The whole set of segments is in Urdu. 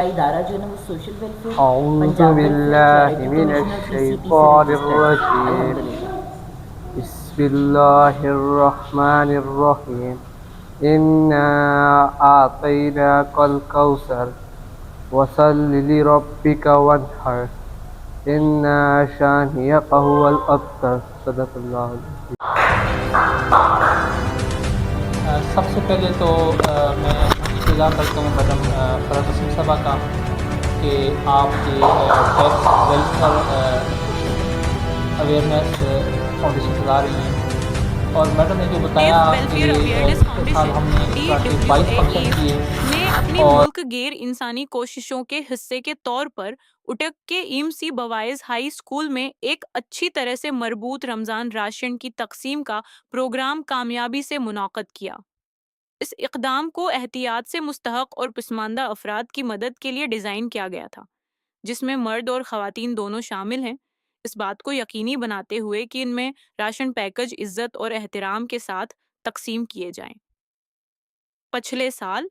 ادارہ جو ہے نا وہ سوشل ویلفیئر اعوذ پنجاب ویلفیئر باللہ چیریٹی من کمیشنر پی سی ٹی سے الشیطان رجسٹرڈ ہے الرجیم الحمدللہ. بسم اللہ الرحمن الرحیم انا اعطیناک الکوثر وصل لربک وانحر ان شانئک هو الابتر. صدق اللہ العظیم. سب سے پہلے تو میں ابتدا کرتا ہوں میڈم فرات اسم صبا کا کہ آپ کی ٹیکس ویلفیئر اویئرنیس فاؤنڈیشن چلا رہی ہیں، اور میڈم نے جو بتایا کہ پچھلے سال ہم نے اس طرح کے 22 فنکشن کیے نے اپنی اور ملک گیر انسانی کوششوں کے حصے کے طور پر اٹک کے M C boys high school میں ایک اچھی طرح سے مربوط رمضان راشن کی تقسیم کا پروگرام کامیابی سے منعقد کیا. اس اقدام کو احتیاط سے مستحق اور پسماندہ افراد کی مدد کے لیے ڈیزائن کیا گیا تھا، جس میں مرد اور خواتین دونوں شامل ہیں، اس بات کو یقینی بناتے ہوئے کہ ان میں راشن پیکج عزت اور احترام کے ساتھ تقسیم کیے جائیں. پچھلے سال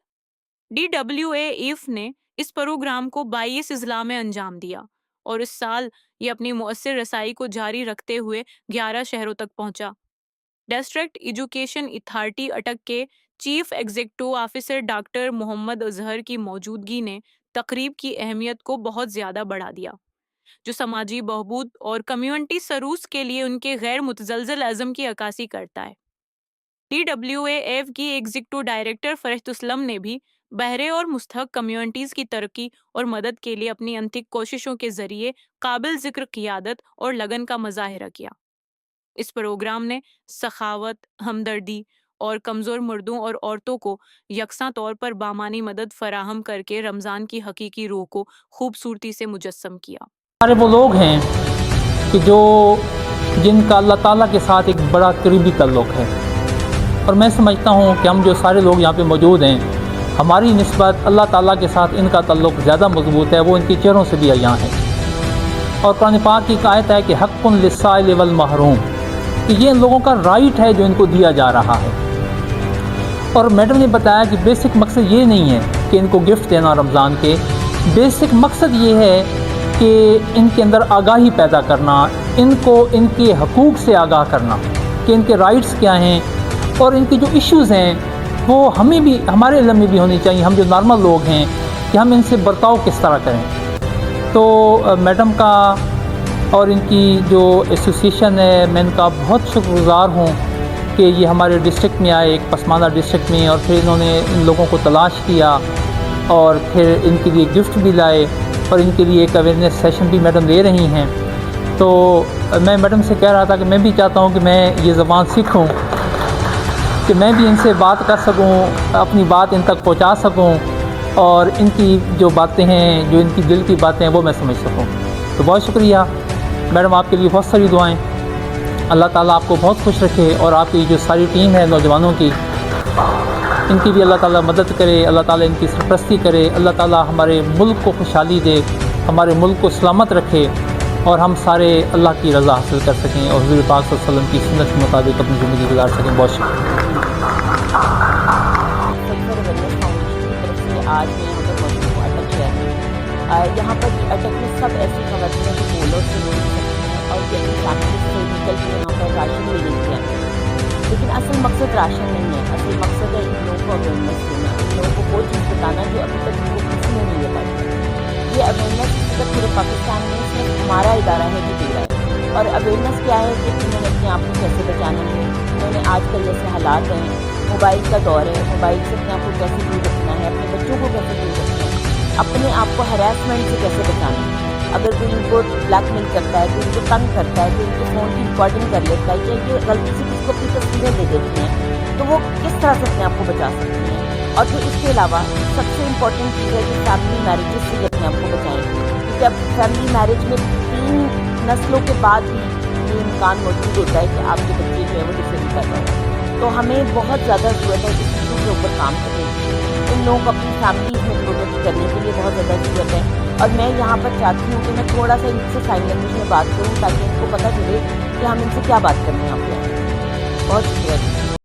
ڈی ڈبلیو اے ایف نے اس پروگرام کو 22 اضلاع میں انجام دیا، اور اس سال یہ اپنی مؤثر رسائی کو جاری رکھتے ہوئے 11 شہروں تک پہنچا. ڈسٹرکٹ ایجوکیشن اتھارٹی اٹک کے چیف ایگزیکٹو آفیسر ڈاکٹر محمد اظہر کی موجودگی نے تقریب کی اہمیت کو بہت زیادہ بڑھا دیا، جو سماجی بہبود اور کمیونٹی سروس کے لیے ان کے غیر متزلزل عزم کی عکاسی کرتا ہے. ڈی ڈبلیو اے ایف کی ایگزیکٹو ڈائریکٹر فرحت اسلم نے بھی بہرے اور مستحق کمیونٹیز کی ترقی اور مدد کے لیے اپنی انتھک کوششوں کے ذریعے قابل ذکر قیادت اور لگن کا مظاہرہ کیا. اس پروگرام نے سخاوت، ہمدردی اور کمزور مردوں اور عورتوں کو یکساں طور پر بامانی مدد فراہم کر کے رمضان کی حقیقی روح کو خوبصورتی سے مجسم کیا. ہمارے وہ لوگ ہیں کہ جن کا اللہ تعالیٰ کے ساتھ ایک بڑا قریبی تعلق ہے، اور میں سمجھتا ہوں کہ ہم جو سارے لوگ یہاں پہ موجود ہیں، ہماری نسبت اللہ تعالیٰ کے ساتھ ان کا تعلق زیادہ مضبوط ہے، وہ ان کے چہروں سے بھی عیاں ہے. اور قرآن پاک کی ایک آیت ہے کہ حق للسائل والمحروم، کہ یہ ان لوگوں کا رائٹ ہے جو ان کو دیا جا رہا ہے. اور میڈم نے بتایا کہ بیسک مقصد یہ نہیں ہے کہ ان کو گفٹ دینا رمضان کے، بیسک مقصد یہ ہے کہ ان کے اندر آگاہی پیدا کرنا، ان کو ان کے حقوق سے آگاہ کرنا کہ ان کے رائٹس کیا ہیں، اور ان کے جو ایشوز ہیں وہ ہمیں بھی، ہمارے علم میں بھی ہونی چاہیے، ہم جو نارمل لوگ ہیں، کہ ہم ان سے برتاؤ کس طرح کریں. تو میڈم کا اور ان کی جو ایسوسیشن ہے، میں ان کا بہت شکر گزار ہوں کہ یہ ہمارے ڈسٹرکٹ میں آئے، ایک پسماندہ ڈسٹرکٹ میں، اور پھر انہوں نے ان لوگوں کو تلاش کیا اور پھر ان کے لیے گفٹ بھی لائے، اور ان کے لیے ایک اویئرنیس سیشن بھی میڈم دے رہی ہیں. تو میں میڈم سے کہہ رہا تھا کہ میں بھی چاہتا ہوں کہ میں یہ زبان سیکھوں، کہ میں بھی ان سے بات کر سکوں، اپنی بات ان تک پہنچا سکوں، اور ان کی جو باتیں ہیں، جو ان کی دل کی باتیں ہیں، وہ میں سمجھ سکوں. تو بہت شکریہ میڈم، آپ کے لیے بہت ساری دعائیں. اللہ تعالیٰ آپ کو بہت خوش رکھے، اور آپ کی جو ساری ٹیم ہے نوجوانوں کی، ان کی بھی اللہ تعالیٰ مدد کرے، اللہ تعالیٰ ان کی سرپرستی کرے، اللہ تعالیٰ ہمارے ملک کو خوشحالی دے، ہمارے ملک کو سلامت رکھے، اور ہم سارے اللہ کی رضا حاصل کر سکیں، اور حضور پاک صلی اللہ علیہ وسلم کی سنت کے مطابق اپنی زندگی گزار سکیں. بہت شکریہ. ویلفیئر اویئرنیس فاؤنڈیشن کی طرف سے آج میں یہاں پر موجود ہوں اٹک شہر میں. یہاں پر اٹک میں سب ایسی خواتین ہیں جو بولر سے مل سکتی ہیں اور یہ اپنی فیملی سے نکل کے یہاں پر راشن لینے کے لیے آتی ہیں. لیکن اصل مقصد راشن نہیں ہے، اصل مقصد ہے ان لوگوں کو اویئرنیس دینا، ان لوگوں کو وہ چیز بتانا جو ابھی تک ان کو کسی نے نہیں بتائی. یہ اویئرنیس صرف پورے پاکستان میں صرف ہمارا ادارہ ہے جو دے رہا ہے. اور اویئرنیس کیا ہے کہ انہوں نے اپنے آپ کو کیسے بچانا ہے، انہوں نے آج کل جیسے حالات ہیں، موبائل کا دور ہے، موبائل سے اپنے آپ کو کیسے دور رکھنا ہے، اپنے بچوں کو کیسے دور رکھنا ہے، اپنے آپ کو ہراسمنٹ سے کیسے بچانا ہے. اگر کوئی ان کو بلیک میل کرتا ہے، کوئی ان کو تنگ کرتا ہے، کوئی ان کے فون کی ریکارڈنگ کر لیتا ہے، یا یہ غلطی سے کسی کو اپنی تصویریں دے دیتی ہیں، تو وہ کس طرح سے اپنے آپ کو بچا سکتی ہیں. اور پھر اس کے علاوہ سب سے امپورٹنٹ چیز ہے کہ فیملی میرجز سے اپنے آپ کو بچائیں، کیونکہ اب فیملی میرج میں 3 نسلوں کے بعد بھی یہ امکان موجود ہوتا ہے کہ آپ کے بچے جو ہے وہ ڈسیبل کر رہے ہیں. تو ہمیں بہت زیادہ ضرورت ہے اس ایشو کے اوپر کام کرنے کی. ان لوگوں کو اپنی فیملیز میں پروٹیکٹ کرنے کے لیے بہت زیادہ ضرورت ہے. اور میں یہاں پر چاہتی ہوں کہ میں تھوڑا سا ان سے سائن لینگویج میں بات کروں تاکہ ان کو پتہ چلے کہ ہم ان سے کیا بات کرنے یہاں پہ آئے ہیں. بہت شکریہ.